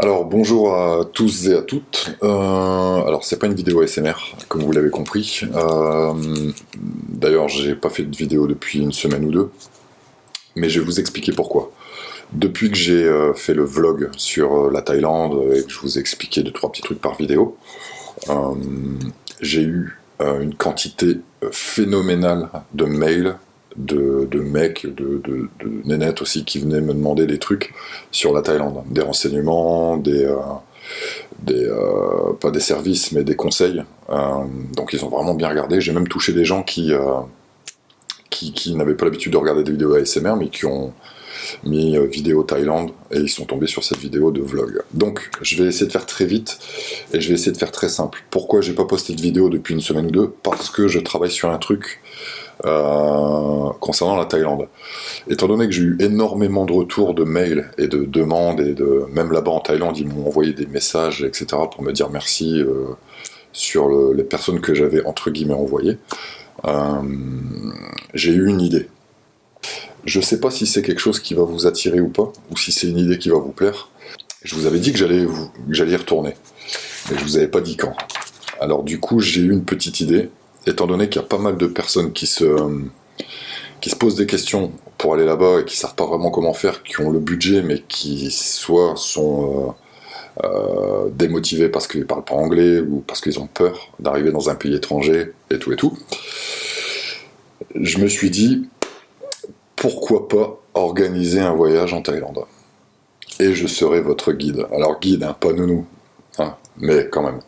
Alors bonjour à tous et à toutes. Alors c'est pas une vidéo ASMR, comme vous l'avez compris. D'ailleurs j'ai pas fait de vidéo depuis une semaine ou deux, mais je vais vous expliquer pourquoi. Depuis que j'ai fait le vlog sur la Thaïlande et que je vous ai expliqué 2-3 petits trucs par vidéo, j'ai eu une quantité phénoménale de mails de mecs, de nénettes aussi qui venaient me demander des trucs sur la Thaïlande, des renseignements, pas des services mais des conseils. Donc ils ont vraiment bien regardé. J'ai même touché des gens qui n'avaient pas l'habitude de regarder des vidéos ASMR mais qui ont mis vidéo Thaïlande et ils sont tombés sur cette vidéo de vlog. Donc je vais essayer de faire très vite et je vais essayer de faire très simple. Pourquoi j'ai pas posté de vidéo depuis une semaine ou deux? Parce que je travaille sur un truc concernant la Thaïlande. Étant donné que j'ai eu énormément de retours de mails et de demandes, et même là-bas en Thaïlande, ils m'ont envoyé des messages, etc., pour me dire merci sur les personnes que j'avais entre guillemets envoyées, j'ai eu une idée. Je sais pas si c'est quelque chose qui va vous attirer ou pas, ou si c'est une idée qui va vous plaire. Je vous avais dit que j'allais y retourner, mais je vous avais pas dit quand. Alors du coup, j'ai eu une petite idée, étant donné qu'il y a pas mal de personnes qui se posent des questions pour aller là-bas et qui savent pas vraiment comment faire, qui ont le budget, mais qui soit sont démotivés parce qu'ils parlent pas anglais, ou parce qu'ils ont peur d'arriver dans un pays étranger, et tout et tout. Je me suis dit, pourquoi pas organiser un voyage en Thaïlande? Et je serai votre guide. Alors guide, hein, pas nounou, hein, mais quand même.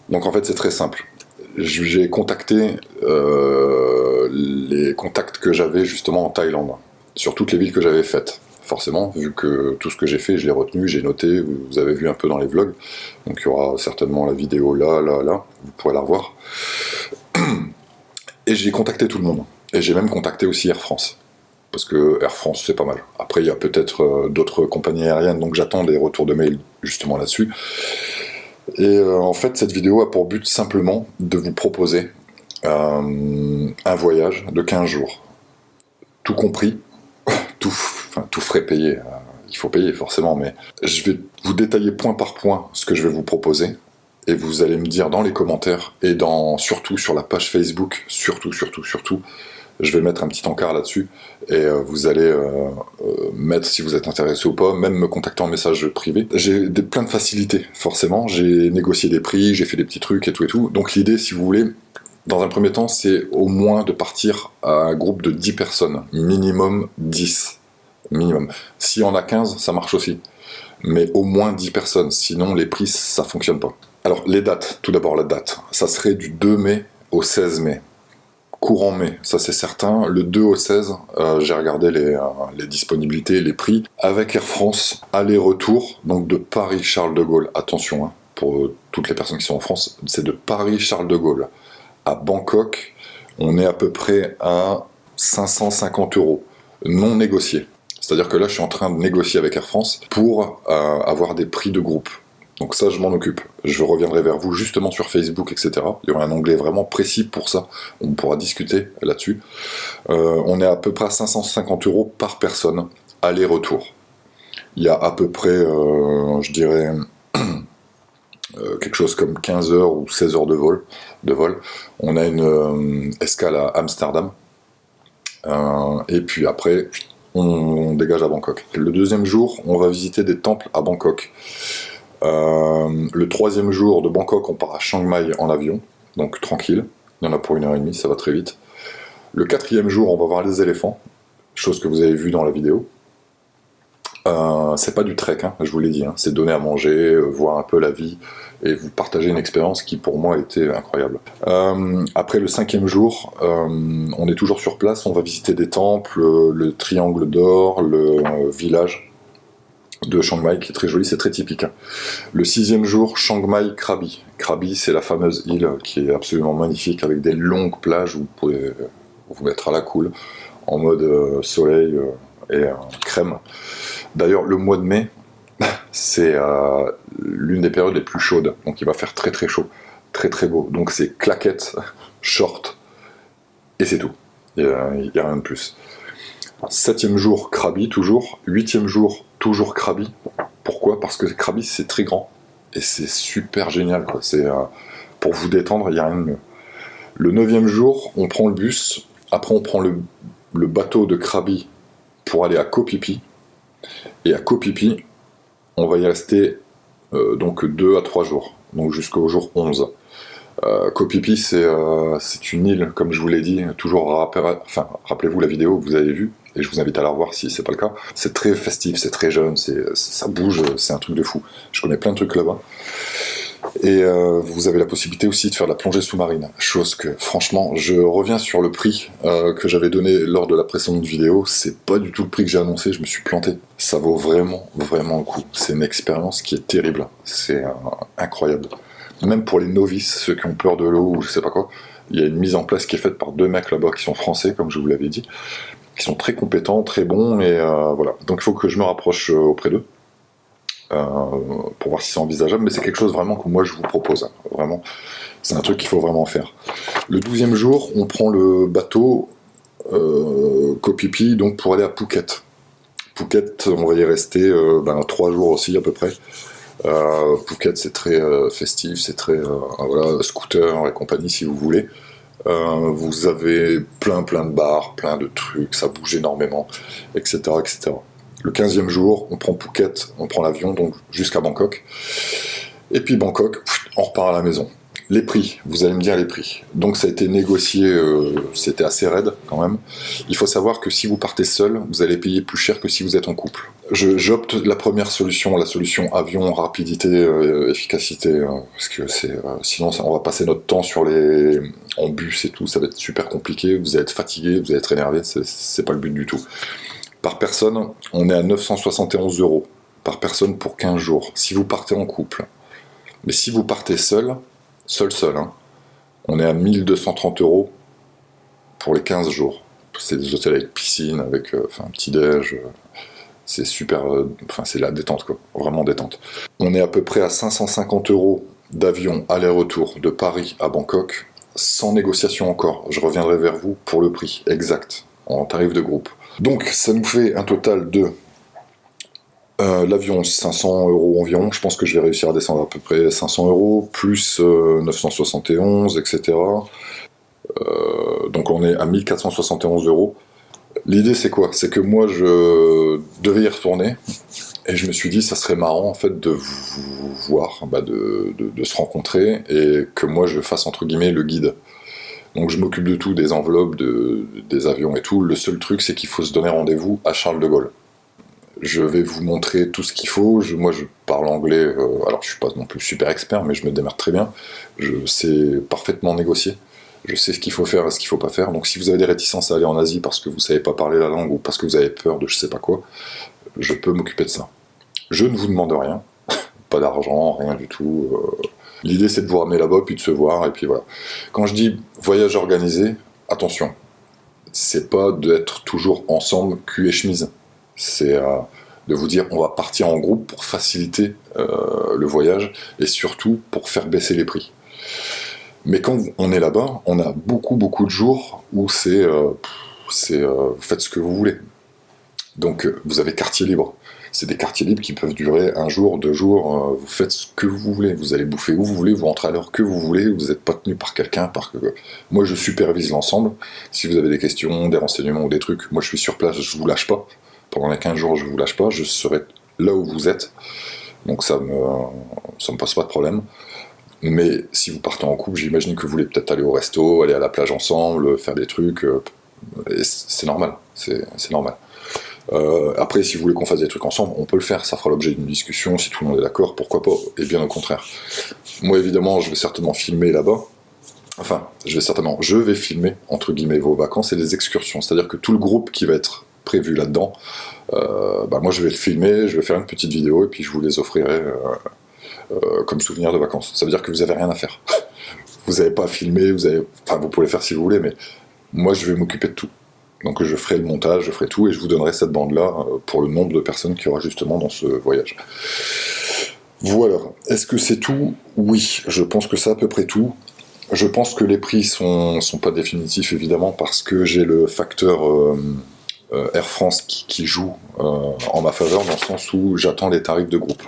Donc en fait c'est très simple. J'ai contacté les contacts que j'avais justement en Thaïlande, sur toutes les villes que j'avais faites. Forcément, vu que tout ce que j'ai fait, je l'ai retenu, j'ai noté, vous avez vu un peu dans les vlogs, donc il y aura certainement la vidéo là, vous pourrez la revoir. Et j'ai contacté tout le monde, et j'ai même contacté aussi Air France, parce que Air France c'est pas mal. Après il y a peut-être d'autres compagnies aériennes, donc j'attends des retours de mail justement là-dessus. Et en fait, cette vidéo a pour but simplement de vous proposer un voyage de 15 jours. Tout compris, tout frais payé. Il faut payer forcément, mais je vais vous détailler point par point ce que je vais vous proposer. Et vous allez me dire dans les commentaires, et surtout sur la page Facebook, surtout, je vais mettre un petit encart là-dessus, et vous allez mettre si vous êtes intéressé ou pas, même me contacter en message privé. J'ai plein de facilités, forcément, j'ai négocié des prix, j'ai fait des petits trucs et tout. Donc l'idée, si vous voulez, dans un premier temps, c'est au moins de partir à un groupe de 10 personnes, minimum 10. Minimum. Si on a 15, ça marche aussi. Mais au moins 10 personnes, sinon les prix, ça fonctionne pas. Alors les dates, tout d'abord la date, ça serait du 2 mai au 16 mai. Courant mai, ça c'est certain. Le 2 au 16, j'ai regardé les disponibilités, les prix. Avec Air France, aller-retour, donc de Paris-Charles de Gaulle. Attention, hein, pour toutes les personnes qui sont en France, c'est de Paris-Charles de Gaulle à Bangkok. On est à peu près à 550 €, non négociés. C'est-à-dire que là, je suis en train de négocier avec Air France pour avoir des prix de groupe. Donc ça, je m'en occupe. Je reviendrai vers vous justement sur Facebook, etc. Il y aura un onglet vraiment précis pour ça. On pourra discuter là-dessus. On est à peu près à 550 € par personne, aller-retour. Il y a à peu près, je dirais, quelque chose comme 15 heures ou 16 heures de vol. On a une escale à Amsterdam. Et puis après, on dégage à Bangkok. Le deuxième jour, on va visiter des temples à Bangkok. Le troisième jour de Bangkok, on part à Chiang Mai en avion, donc tranquille, il y en a pour 1h30, ça va très vite. Le quatrième jour, on va voir les éléphants, chose que vous avez vue dans la vidéo. C'est pas du trek, hein, je vous l'ai dit, hein, c'est donner à manger, voir un peu la vie, et vous partager une expérience qui pour moi était incroyable. Après le cinquième jour, on est toujours sur place, on va visiter des temples, le triangle d'or, le village de Chiang Mai qui est très joli, c'est très typique. Le sixième jour, Chiang Mai Krabi. Krabi, c'est la fameuse île qui est absolument magnifique avec des longues plages où vous pouvez vous mettre à la cool en mode soleil et crème. D'ailleurs, le mois de mai, c'est l'une des périodes les plus chaudes, donc il va faire très très chaud, très très beau. Donc c'est claquettes, short et c'est tout. Il n'y a rien de plus. Septième jour, Krabi toujours. Huitième jour, toujours Krabi. Pourquoi? Parce que Krabi, c'est très grand. Et c'est super génial, quoi. C'est, pour vous détendre, il n'y a rien de mieux. Le 9e jour, on prend le bus. Après, on prend le bateau de Krabi pour aller à Koh Phi Phi. Et à Koh Phi Phi, on va y rester donc 2 à 3 jours. Donc jusqu'au jour 11. Koh Phi Phi, c'est une île, comme je vous l'ai dit, toujours rappelez-vous la vidéo que vous avez vue, et je vous invite à la revoir si c'est pas le cas. C'est très festif, c'est très jeune, ça bouge, c'est un truc de fou. Je connais plein de trucs là-bas. Et vous avez la possibilité aussi de faire de la plongée sous-marine, chose que franchement, je reviens sur le prix que j'avais donné lors de la précédente vidéo, c'est pas du tout le prix que j'ai annoncé, je me suis planté. Ça vaut vraiment, vraiment le coup. C'est une expérience qui est terrible, c'est incroyable. Même pour les novices, ceux qui ont peur de l'eau ou je sais pas quoi, il y a une mise en place qui est faite par 2 mecs là-bas qui sont français, comme je vous l'avais dit, qui sont très compétents, très bons, et voilà. Donc il faut que je me rapproche auprès d'eux, pour voir si c'est envisageable, mais c'est quelque chose vraiment que moi je vous propose, vraiment, c'est un truc qu'il faut vraiment faire. Le 12e jour, on prend le bateau Koh Phi Phi, donc pour aller à Phuket. Phuket, on va y rester 3 jours aussi à peu près. Phuket, c'est très festif, c'est très voilà, scooter et compagnie si vous voulez. Vous avez plein de bars, plein de trucs, ça bouge énormément, etc., etc. Le 15e jour, on prend Phuket, on prend l'avion donc jusqu'à Bangkok. Et puis Bangkok, on repart à la maison. Les prix, vous allez me dire les prix. Donc ça a été négocié, c'était assez raide quand même. Il faut savoir que si vous partez seul, vous allez payer plus cher que si vous êtes en couple. J'opte la première solution, la solution avion, rapidité, efficacité, parce que sinon on va passer notre temps en bus et tout, ça va être super compliqué, vous allez être fatigué, vous allez être énervé, c'est pas le but du tout. Par personne, on est à 971 € par personne pour 15 jours, si vous partez en couple. Mais si vous partez seul, hein, on est à 1230 € pour les 15 jours. C'est des hôtels avec piscine, avec un petit-déj, c'est super, c'est la détente quoi, vraiment détente. On est à peu près à 550 € d'avion aller-retour de Paris à Bangkok, sans négociation encore. Je reviendrai vers vous pour le prix exact, en tarif de groupe. Donc ça nous fait un total de l'avion 500 € environ, je pense que je vais réussir à descendre à peu près 500 €, plus 971, etc. Donc on est à 1471 €. L'idée c'est quoi? C'est que moi je devais y retourner, et je me suis dit ça serait marrant en fait de vous voir, de se rencontrer, et que moi je fasse entre guillemets le guide. Donc je m'occupe de tout, des enveloppes, des avions et tout. Le seul truc c'est qu'il faut se donner rendez-vous à Charles de Gaulle. Je vais vous montrer tout ce qu'il faut. Moi, je parle anglais. Alors, je suis pas non plus super expert, mais je me démerde très bien. Je sais parfaitement négocier. Je sais ce qu'il faut faire et ce qu'il faut pas faire. Donc, si vous avez des réticences à aller en Asie parce que vous savez pas parler la langue ou parce que vous avez peur de je sais pas quoi, je peux m'occuper de ça. Je ne vous demande rien. Pas d'argent, rien du tout. L'idée, c'est de vous ramener là-bas, puis de se voir, et puis voilà. Quand je dis voyage organisé, attention. C'est pas d'être toujours ensemble, cul et chemise. C'est de vous dire on va partir en groupe pour faciliter le voyage et surtout pour faire baisser les prix. Mais quand on est là-bas, on a beaucoup de jours où vous faites ce que vous voulez. Donc vous avez quartier libre. C'est des quartiers libres qui peuvent durer 1 jour, 2 jours, vous faites ce que vous voulez, vous allez bouffer où vous voulez, vous rentrez à l'heure que vous voulez, vous n'êtes pas tenu par quelqu'un, moi je supervise l'ensemble. Si vous avez des questions, des renseignements ou des trucs, moi je suis sur place, je vous lâche pas. Pendant les 15 jours, je vous lâche pas, je serai là où vous êtes, donc ça me pose pas de problème. Mais si vous partez en couple, j'imagine que vous voulez peut-être aller au resto, aller à la plage ensemble, faire des trucs, et c'est normal, c'est normal. Après, si vous voulez qu'on fasse des trucs ensemble, on peut le faire, ça fera l'objet d'une discussion, si tout le monde est d'accord, pourquoi pas, et bien au contraire. Moi évidemment, je vais certainement filmer là-bas, je vais filmer, entre guillemets, vos vacances et les excursions, c'est-à-dire que tout le groupe qui va être prévu là-dedans, moi je vais le filmer, je vais faire une petite vidéo, et puis je vous les offrirai comme souvenir de vacances. Ça veut dire que vous n'avez rien à faire. Vous n'avez pas à filmer, vous pouvez le faire si vous voulez, mais moi je vais m'occuper de tout. Donc je ferai le montage, je ferai tout, et je vous donnerai cette bande-là pour le nombre de personnes qu'il y aura justement dans ce voyage. Voilà. Est-ce que c'est tout? Oui, je pense que c'est à peu près tout. Je pense que les prix sont pas définitifs, évidemment, parce que j'ai le facteur Air France qui joue en ma faveur, dans le sens où j'attends les tarifs de groupe.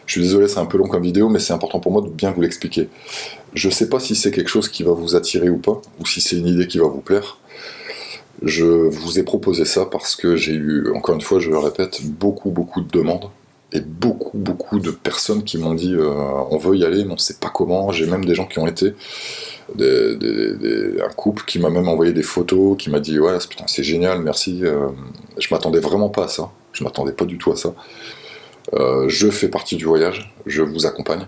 Je suis désolé, c'est un peu long comme vidéo, mais c'est important pour moi de bien vous l'expliquer. Je sais pas si c'est quelque chose qui va vous attirer ou pas, ou si c'est une idée qui va vous plaire. Je vous ai proposé ça parce que j'ai eu, encore une fois, je le répète, beaucoup de demandes, et beaucoup de personnes qui m'ont dit on veut y aller, mais on sait pas comment. J'ai même des gens qui ont été, un couple qui m'a même envoyé des photos, qui m'a dit ouais, putain, c'est génial, merci. Je m'attendais vraiment pas à ça, je m'attendais pas du tout à ça. Je fais partie du voyage, je vous accompagne,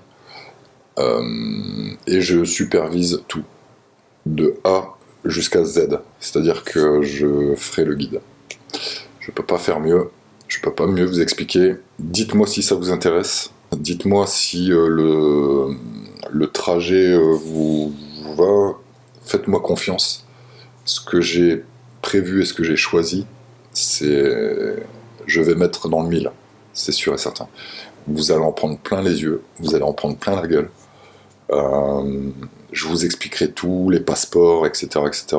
et je supervise tout, de A jusqu'à Z, c'est-à-dire que je ferai le guide. Je peux pas faire mieux, je peux pas mieux vous expliquer. Dites-moi si ça vous intéresse, dites-moi si le trajet vous va, faites-moi confiance. Ce que j'ai prévu et ce que j'ai choisi, je vais mettre dans le mille, c'est sûr et certain. Vous allez en prendre plein les yeux, vous allez en prendre plein la gueule. Je vous expliquerai tout, les passeports, etc., etc.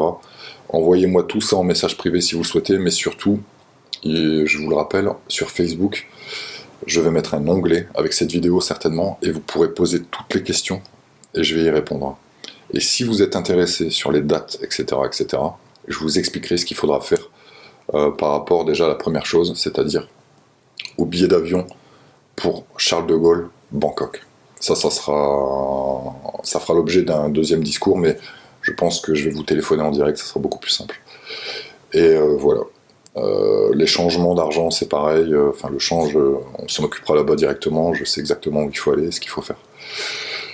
Envoyez-moi tout ça en message privé si vous le souhaitez, mais surtout, et je vous le rappelle, sur Facebook, je vais mettre un onglet avec cette vidéo certainement, et vous pourrez poser toutes les questions, et je vais y répondre. Et si vous êtes intéressé sur les dates, etc., etc., je vous expliquerai ce qu'il faudra faire par rapport déjà à la première chose, c'est-à-dire au billet d'avion pour Charles de Gaulle, Bangkok. Ça fera l'objet d'un deuxième discours, mais je pense que je vais vous téléphoner en direct, ça sera beaucoup plus simple. Et voilà. Les changements d'argent, c'est pareil. Le change, on s'en occupera là-bas directement. Je sais exactement où il faut aller, ce qu'il faut faire.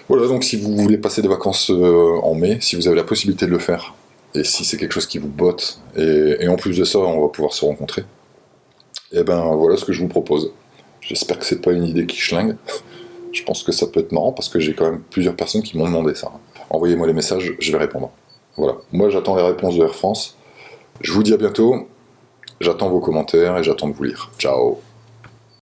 Voilà, donc si vous voulez passer des vacances en mai, si vous avez la possibilité de le faire, et si c'est quelque chose qui vous botte, et en plus de ça, on va pouvoir se rencontrer, et ben voilà ce que je vous propose. J'espère que c'est pas une idée qui schlingue. Je pense que ça peut être marrant parce que j'ai quand même plusieurs personnes qui m'ont demandé ça. Envoyez-moi les messages, je vais répondre. Voilà. Moi, j'attends les réponses de Air France. Je vous dis à bientôt. J'attends vos commentaires et j'attends de vous lire. Ciao.